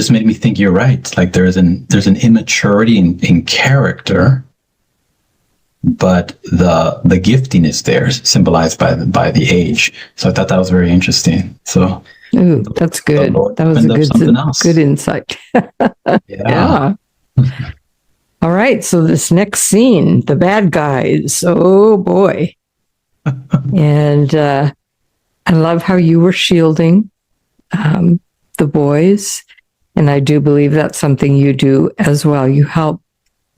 just made me think you're right. Like there's an immaturity in character, but the gifting is there, symbolized by the age. So I thought that was very interesting. So ooh, that's good. That was a good insight. Yeah. All right. So this next scene, the bad guys. Oh boy. And I love how you were shielding the boys. And I do believe that's something you do as well. You help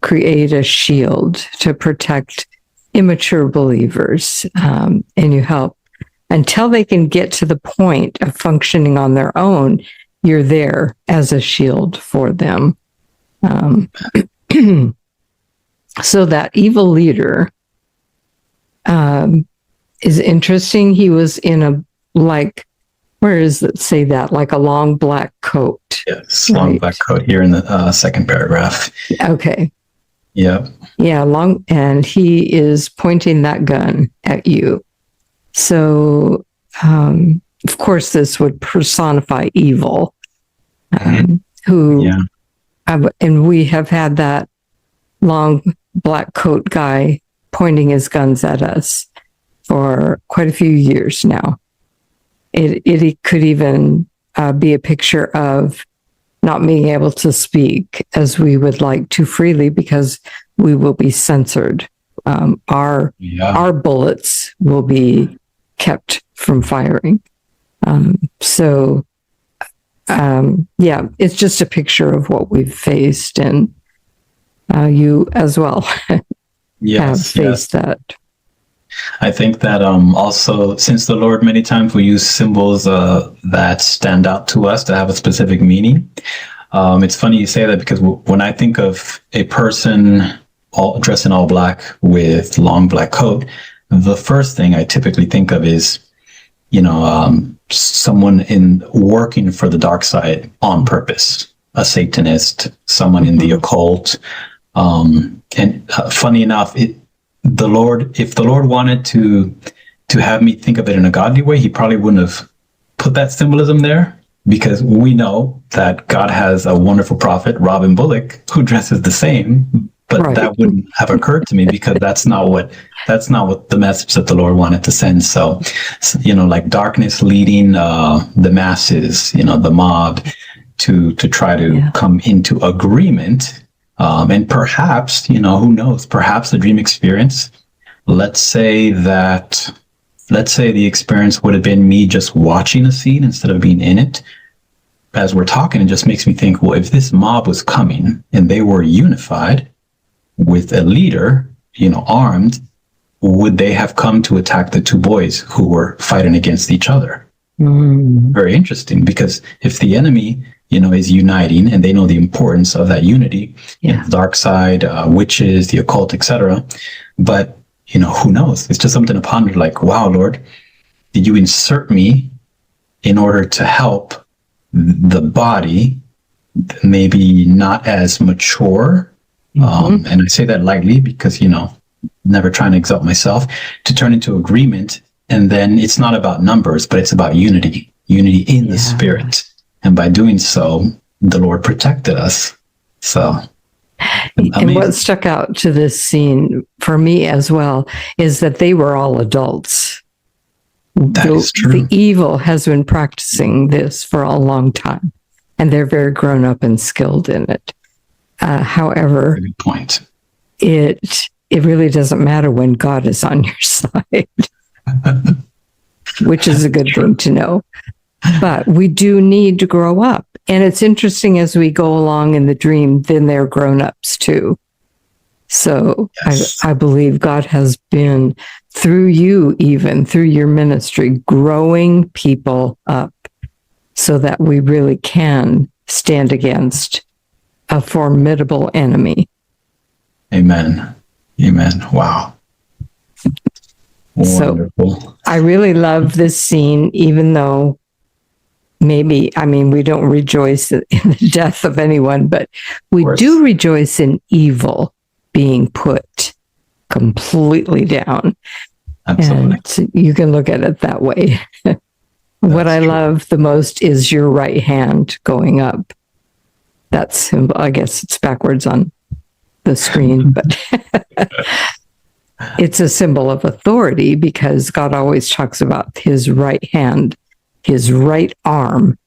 create a shield to protect immature believers. And you help until they can get to the point of functioning on their own. You're there as a shield for them. So that evil leader is interesting. He was in a, like, where is it say that? Like a long black coat. Yes, long black coat here in the second paragraph. Okay. Yeah. Yeah, long, and he is pointing that gun at you. So, of course, this would personify evil. Who, and we have had that long black coat guy pointing his guns at us for quite a few years now. It could even be a picture of not being able to speak as we would like to freely because we will be censored. Our bullets will be kept from firing. It's just a picture of what we've faced, and you as well have faced that. I think that also, since the Lord many times will use symbols that stand out to us to have a specific meaning, it's funny you say that, because when I think of a person dressed in all black with long black coat, the first thing I typically think of is, someone working for the dark side on purpose, a Satanist, someone in the occult. Funny enough, if the Lord wanted to have me think of it in a godly way, he probably wouldn't have put that symbolism there, because we know that God has a wonderful prophet, Robin Bullock, who dresses the same, but that wouldn't have occurred to me, because that's not what the message that the Lord wanted to send. So like darkness leading the masses, the mob, to try to come into agreement. And perhaps, who knows, perhaps the dream experience, let's say the experience would have been me just watching a scene instead of being in it. As we're talking, it just makes me think, well, if this mob was coming and they were unified with a leader, armed, would they have come to attack the two boys who were fighting against each other? Very interesting, because if the enemy is uniting, and they know the importance of that unity, the dark side, witches, the occult, etc. But, who knows? It's just something to ponder, like, wow, Lord, did you insert me in order to help the body, maybe not as mature? And I say that lightly because, never trying to exalt myself, to turn into agreement. And then it's not about numbers, but it's about unity in the spirit. And by doing so, the Lord protected us. So, and what stuck out to this scene for me as well is that they were all adults. That is true. The evil has been practicing this for a long time, and they're very grown up and skilled in it. However, good point. It really doesn't matter when God is on your side, which is a good thing to know. But we do need to grow up. And it's interesting, as we go along in the dream, then they're grown-ups too. So I believe God has been, through you, even through your ministry, growing people up so that we really can stand against a formidable enemy. Amen. Wow. Wonderful. So I really love this scene, even though we don't rejoice in the death of anyone, but we do rejoice in evil being put completely down. Absolutely. And you can look at it that way. What I love the most is your right hand going up that symbol. I guess it's backwards on the screen, but it's a symbol of authority because God always talks about his right hand, his right arm